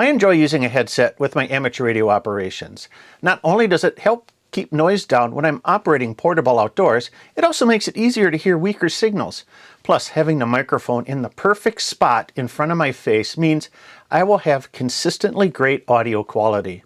I enjoy using a headset with my amateur radio operations. Not only does it help keep noise down when I'm operating portable outdoors, it also makes it easier to hear weaker signals. Plus, having the microphone in the perfect spot in front of my face means I will have consistently great audio quality.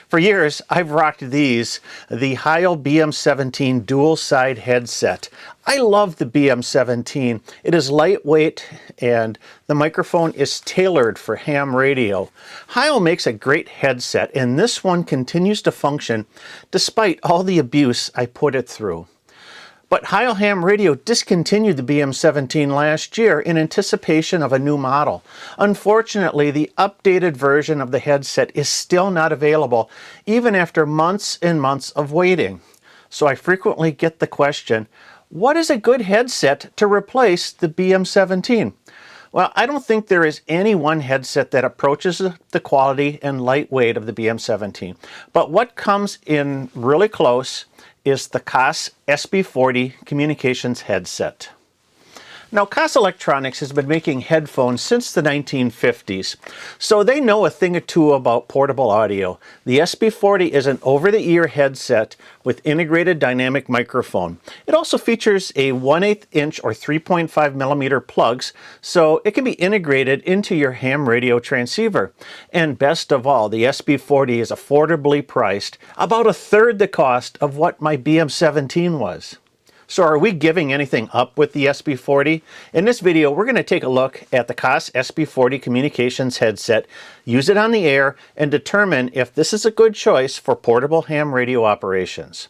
For years, I've rocked these, the Heil BM17 dual-side headset. I love the BM17. It is lightweight and the microphone is tailored for ham radio. Heil makes a great headset and this one continues to function despite all the abuse I put it through. But Heil Ham Radio discontinued the BM17 last year in anticipation of a new model. Unfortunately, the updated version of the headset is still not available, even after months and months of waiting. So I frequently get the question, what is a good headset to replace the BM17? Well, I don't think there is any one headset that approaches the quality and lightweight of the BM17. But what comes in really close is the Koss SB40 Communications headset. Now, Koss Electronics has been making headphones since the 1950s, so they know a thing or two about portable audio. The SB40 is an over-the-ear headset with integrated dynamic microphone. It also features a 1/8 inch or 3.5 millimeter plugs, so it can be integrated into your ham radio transceiver. And best of all, the SB40 is affordably priced, about a third the cost of what my BM17 was. So are we giving anything up with the SB40? In this video, we're going to take a look at the Koss SB40 Communications headset, use it on the air, and determine if this is a good choice for portable ham radio operations.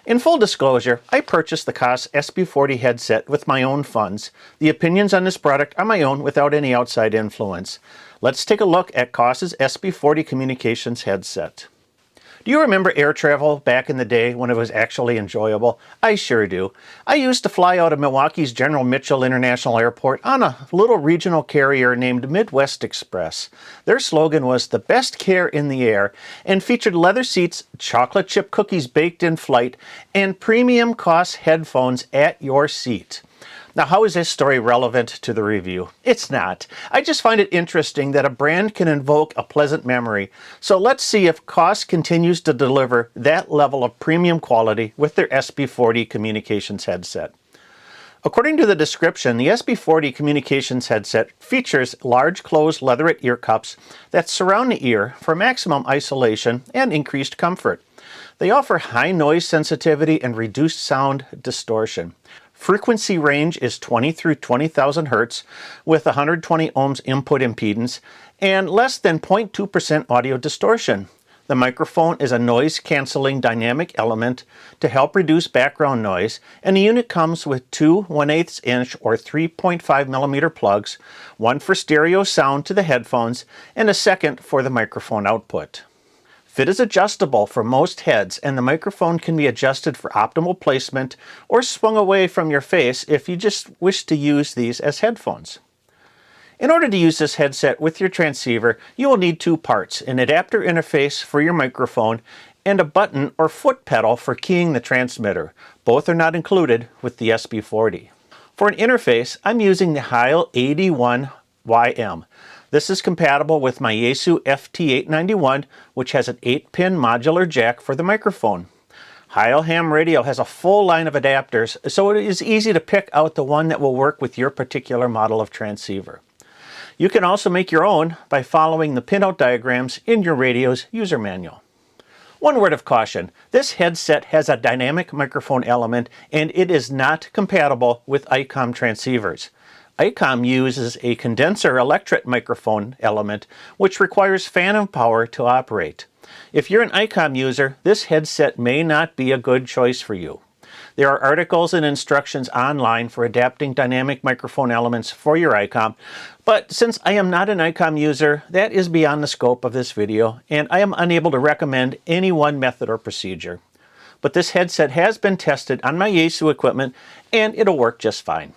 In full disclosure, I purchased the Koss SB40 headset with my own funds. The opinions on this product are my own without any outside influence. Let's take a look at Koss's SB40 Communications headset. Do you remember air travel back in the day when it was actually enjoyable? I sure do. I used to fly out of Milwaukee's General Mitchell International Airport on a little regional carrier named Midwest Express. Their slogan was "the best care in the air" and featured leather seats, chocolate chip cookies baked in flight, and premium Koss headphones at your seat. Now, how is this story relevant to the review? It's not. I just find it interesting that a brand can invoke a pleasant memory. So let's see if Koss continues to deliver that level of premium quality with their SB40 Communications headset. According to the description, the SB40 Communications headset features large closed leatherette ear cups that surround the ear for maximum isolation and increased comfort. They offer high noise sensitivity and reduced sound distortion. Frequency range is 20 through 20,000 Hertz with 120 ohms input impedance and less than 0.2% audio distortion. The microphone is a noise-canceling dynamic element to help reduce background noise, and the unit comes with two 1/8 inch or 3.5 millimeter plugs, one for stereo sound to the headphones and a second for the microphone output. Fit is adjustable for most heads, and the microphone can be adjusted for optimal placement or swung away from your face if you just wish to use these as headphones. In order to use this headset with your transceiver, you will need two parts: an adapter interface for your microphone and a button or foot pedal for keying the transmitter. Both are not included with the SB40. For an interface, I'm using the Heil 81YM. This is compatible with my Yaesu FT891, which has an 8-pin modular jack for the microphone. Heil Ham Radio has a full line of adapters, so it is easy to pick out the one that will work with your particular model of transceiver. You can also make your own by following the pinout diagrams in your radio's user manual. One word of caution: this headset has a dynamic microphone element and it is not compatible with ICOM transceivers. ICOM uses a condenser electret microphone element, which requires phantom power to operate. If you're an ICOM user, this headset may not be a good choice for you. There are articles and instructions online for adapting dynamic microphone elements for your ICOM, but since I am not an ICOM user, that is beyond the scope of this video, and I am unable to recommend any one method or procedure. But this headset has been tested on my Yaesu equipment, and it'll work just fine.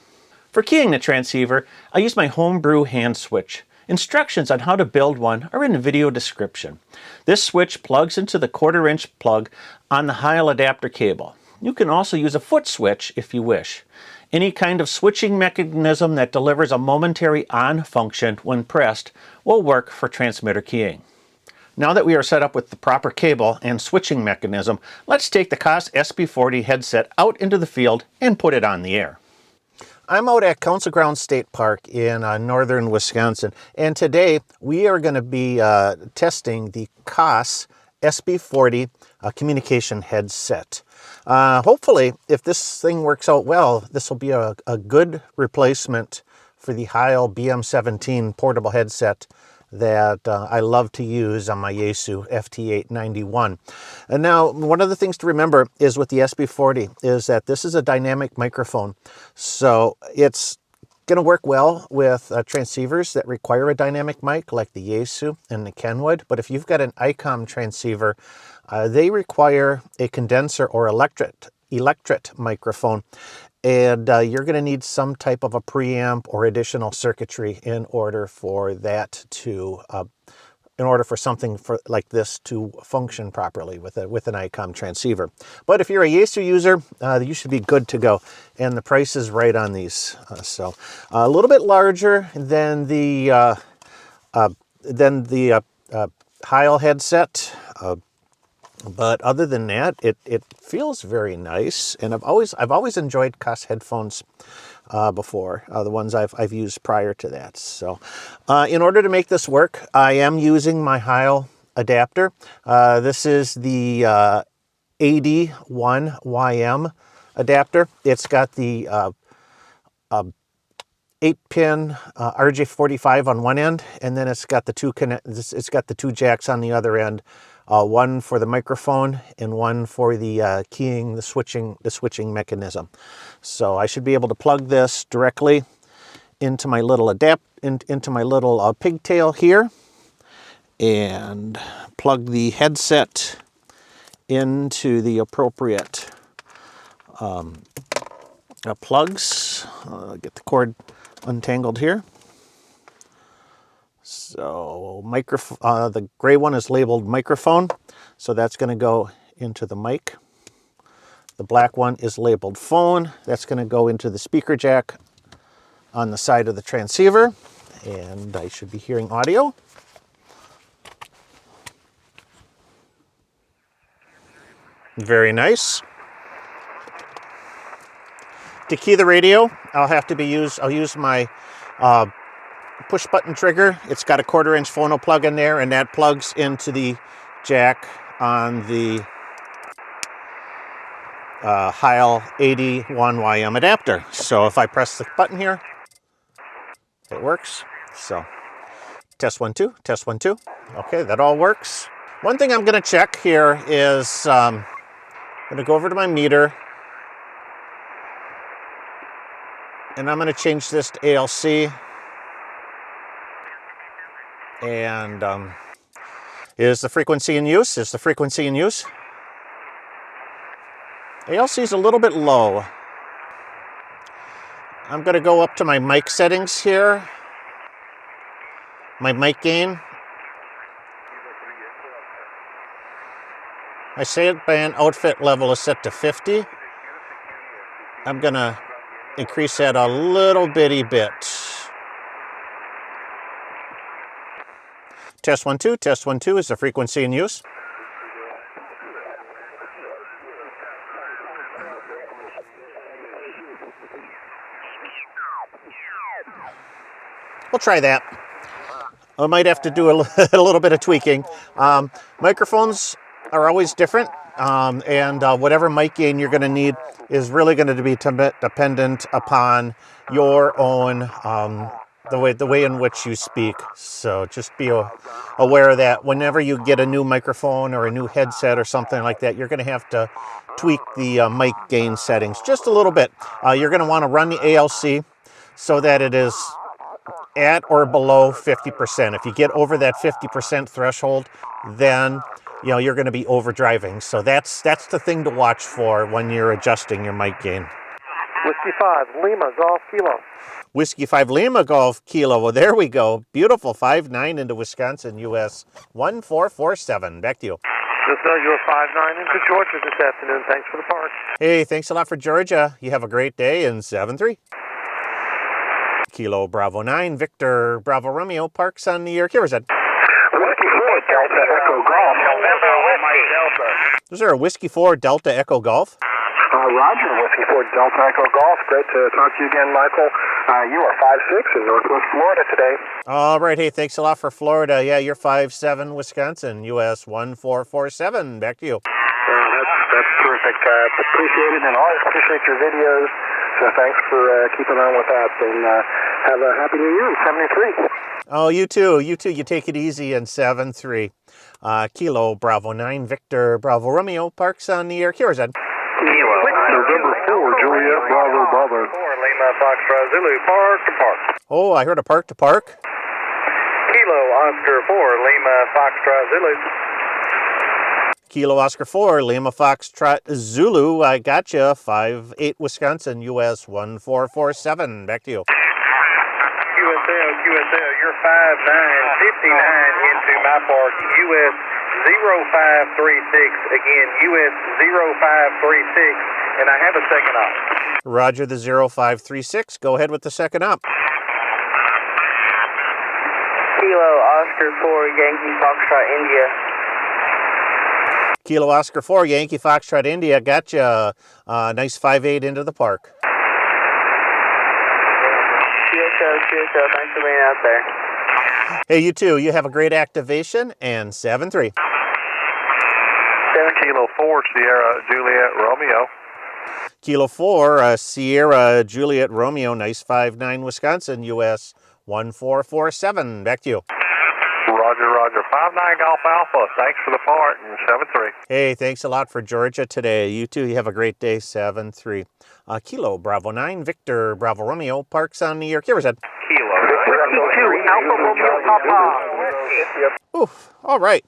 For keying the transceiver, I use my homebrew hand switch. Instructions on how to build one are in the video description. This switch plugs into the 1/4 inch plug on the Heil adapter cable. You can also use a foot switch if you wish. Any kind of switching mechanism that delivers a momentary on function when pressed will work for transmitter keying. Now that we are set up with the proper cable and switching mechanism, let's take the Koss SB40 headset out into the field and put it on the air. I'm out at Council Grounds State Park in northern Wisconsin, and today we are going to be testing the Koss SB40 communication headset. Hopefully, if this thing works out well, this will be a good replacement for the Heil BM17 portable headset that I love to use on my Yaesu FT891. And now, one of the things to remember is with the SB40 is that this is a dynamic microphone. So it's going to work well with transceivers that require a dynamic mic like the Yaesu and the Kenwood. But if you've got an ICOM transceiver, they require a condenser or electret microphone. And you're going to need some type of a preamp or additional circuitry in order for that to, in order for something like this to function properly with an ICOM transceiver. But if you're a Yaesu user, you should be good to go. And the price is right on these. So a little bit larger than the Heil headset. But other than that, it feels very nice, and I've always enjoyed Koss headphones before, the ones I've used prior to that. So, in order to make this work, I am using my Heil adapter. This is the AD1YM adapter. It's got the 8-pin RJ45 on one end, and then it's got the two jacks on the other end. One for the microphone and one for the keying, the switching mechanism. So I should be able to plug this directly into my little into my little pigtail here, and plug the headset into the appropriate plugs. Get the cord untangled here. So the gray one is labeled microphone, so that's going to go into the mic. The black one is labeled phone. That's going to go into the speaker jack on the side of the transceiver, and I should be hearing audio. Very nice. To key the radio, I'll use my push button trigger. It's got a 1/4-inch phono plug in there, and that plugs into the jack on the Heil AD1YM adapter. So if I press the button here, it works. So test 1 2, test 1 2. Okay, that all works. One thing I'm going to check here is I'm going to go over to my meter, and I'm going to change this to ALC. And is the frequency in use? Is the frequency in use? ALC is a little bit low. I'm going to go up to my mic settings here. My mic gain. My sideband outfit level is set to 50. I'm going to increase that a little bitty bit. Test 1 2, test 1 2 is the frequency in use. We'll try that. I might have to do a little bit of tweaking. Microphones are always different, and whatever mic gain you're going to need is really going to be dependent upon your own the way in which you speak. So just be aware of that. Whenever you get a new microphone or a new headset or something like that, you're going to have to tweak the mic gain settings just a little bit. You're going to want to run the ALC so that it is at or below 50%. If you get over that 50% threshold, then you're going to be overdriving. So that's the thing to watch for when you're adjusting your mic gain. Whiskey 5 Lima Golf Kilo. Whiskey 5 Lima Golf Kilo. Well, there we go. Beautiful. 5-9 into Wisconsin, US 1447. Back to you. Just know you're 5-9 into Georgia this afternoon. Thanks for the park. Hey, thanks a lot for Georgia. You have a great day in 7-3. Kilo Bravo 9, Victor Bravo Romeo, parks on the air. Whiskey 4, Delta Echo Golf. November Whiskey. Delta. Is there a Whiskey 4 Delta Echo Golf? Roger, Whiskey 4 Delta Echo Golf. Great to talk to you again, Michael. You are 5-6 in Northwest Florida today. All right, hey, thanks a lot for Florida. Yeah, you're 5-7 Wisconsin, US 1447. Back to you. That's terrific. Appreciate it, and always appreciate your videos. So thanks for keeping on with that, and have a happy New Year in 73. Oh, you too. You too. You take it easy in 7-3. Kilo Bravo 9, Victor Bravo Romeo, parks on the air. Here's Ed. November 4, Juliet Bravo Bravo. Lima Foxtrot Zulu, park to park. Oh, I heard a park to park. Kilo Oscar 4, Lima Foxtrot Zulu. Kilo Oscar 4, Lima Foxtrot Zulu. I gotcha. 5-8 Wisconsin, US 1447. Back to you. QSL, you're 5-9, 59 into my park, US 0536. Again, US 0536. And I have a second op. Roger the 0536. Go ahead with the second op. Kilo Oscar 4 Yankee Foxtrot India. Kilo Oscar 4 Yankee Foxtrot India. Gotcha. Nice 5-8 into the park. QSL, thanks for being out there. Hey, you too. You have a great activation and 7-3. Kilo 4 Sierra Juliet Romeo. Kilo 4 Sierra Juliet Romeo. Nice 5-9 Wisconsin, US 1447. Back to you. Roger. 5-9 Golf Alpha. Thanks for the part in 7-3. Hey, thanks a lot for Georgia today. You too. You have a great day. 7-3. Kilo Bravo 9, Victor Bravo Romeo, parks on the air. Here's Ed. Kilo 2 Alpha Romeo Papa. Oof. All right.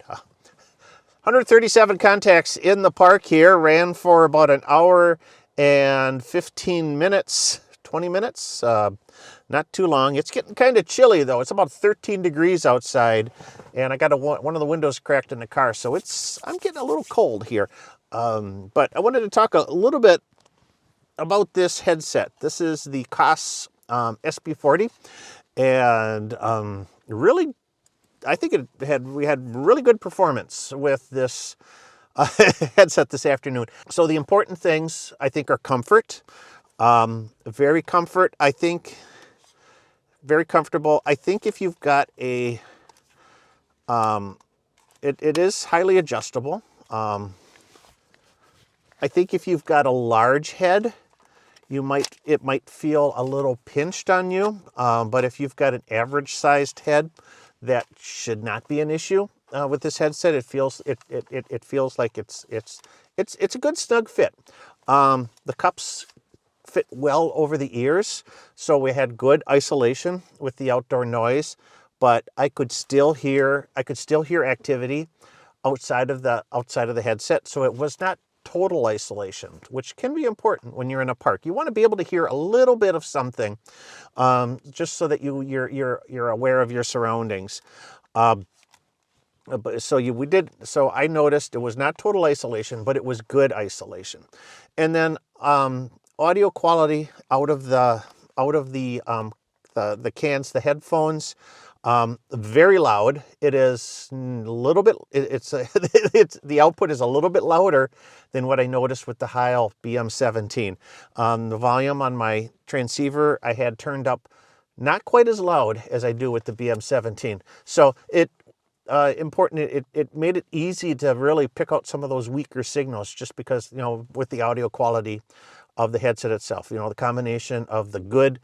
137 contacts in the park here. Ran for about an hour and 15 minutes, 20 minutes. Not too long. It's getting kind of chilly though. It's about 13 degrees outside, and I got one of the windows cracked in the car, so I'm getting a little cold here. But I wanted to talk a little bit about this headset. This is the Koss SB40, and really, I think we had really good performance with this headset this afternoon. So the important things I think are comfort, very comfortable. I think if you've got it is highly adjustable. I think if you've got a large head, it might feel a little pinched on you. But if you've got an average sized head, that should not be an issue with this headset. It feels like it's a good snug fit. The cups fit well over the ears, so we had good isolation with the outdoor noise, but I could still hear activity outside of the headset, so it was not total isolation, which can be important when you're in a park. You want to be able to hear a little bit of something, just so that you're aware of your surroundings. So I noticed it was not total isolation, but it was good isolation. And then audio quality out of the cans, the headphones, very loud. It is a little bit. The output is a little bit louder than what I noticed with the Heil BM17. The volume on my transceiver I had turned up not quite as loud as I do with the BM17. So it made it easy to really pick out some of those weaker signals, just because, with the audio quality of the headset itself, the combination of the good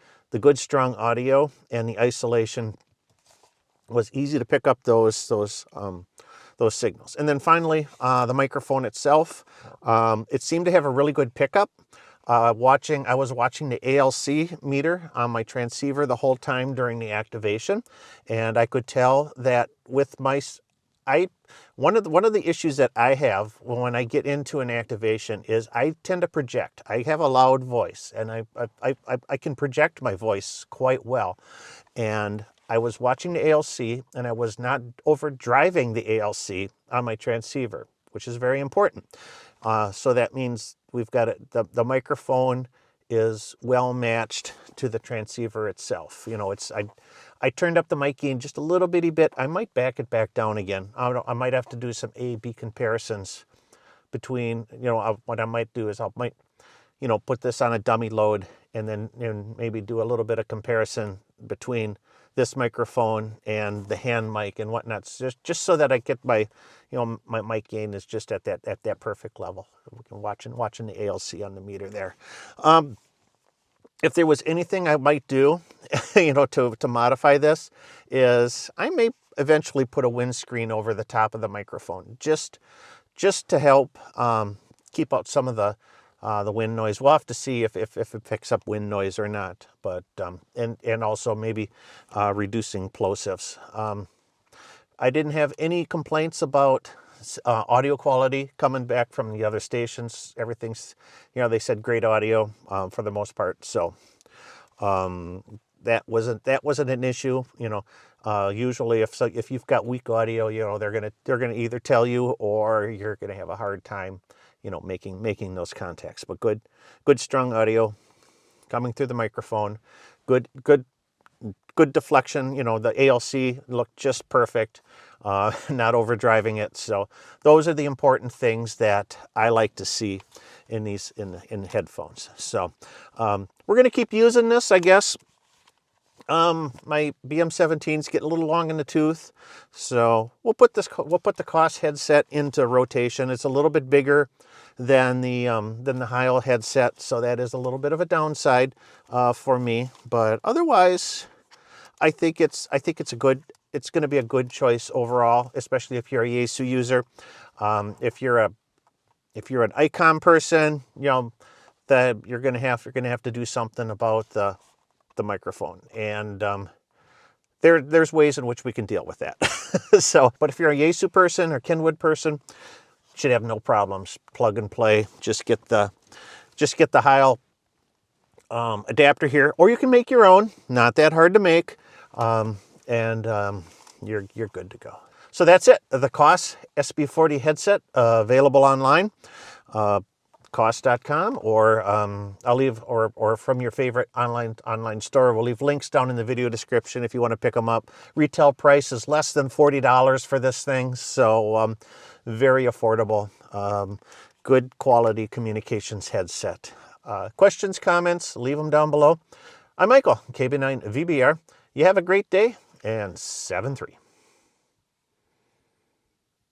strong audio and the isolation was easy to pick up those signals. And then finally, the microphone itself, it seemed to have a really good pickup. I was watching the ALC meter on my transceiver the whole time during the activation, and I could tell that with one of the issues that I have when I get into an activation is I tend to project. I have a loud voice, and I can project my voice quite well. And I was watching the ALC, and I was not overdriving the ALC on my transceiver. which is very important. So that means we've got the microphone is well matched to the transceiver itself. You know, I turned up the mic gain just a little bitty bit. I might back it back down again. I might have to do some A/B comparisons between, you know, what I might do is might, you know, put this on a dummy load and then maybe do a little bit of comparison between this microphone and the hand mic and whatnot, just so that I get my, you know, my mic gain is just at that perfect level. We can watching the ALC on the meter there. If there was anything I might do, you know, to modify this, is I may eventually put a windscreen over the top of the microphone, just to help keep out some of the wind noise. We'll have to see if it picks up wind noise or not, but and also maybe reducing plosives. I didn't have any complaints about audio quality coming back from the other stations. Everything's, you know, they said great audio for the most part. So that wasn't an issue. You know, usually if you've got weak audio, you know, they're gonna either tell you or you're gonna have a hard time, you know, making those contacts. But good strong audio coming through the microphone. Good deflection. You know, the ALC looked just perfect. Not overdriving it. So those are the important things that I like to see in these in headphones. So we're going to keep using this, I guess. My BM17s get a little long in the tooth, so we'll put the Koss headset into rotation. It's a little bit bigger than the Heil headset, so that is a little bit of a downside for me. But otherwise, I think it's going to be a good choice overall, especially if you're a Yaesu user. If you're an ICOM person, you know that you're going to have to do something about the microphone, and there's ways in which we can deal with that. So, but if you're a Yaesu person or Kenwood person, should have no problems. Plug and play. Just get the Heil adapter here, or you can make your own. Not that hard to make. You're good to go. So that's it. The Koss SB40 headset, available online, Koss.com, or I'll leave, or from your favorite online store. We'll leave links down in the video description if you want to pick them up. Retail price is less than $40 for this thing, so very affordable. Good quality communications headset. Questions, comments, leave them down below. I'm Michael, KB9VBR. You have a great day, and 7-3.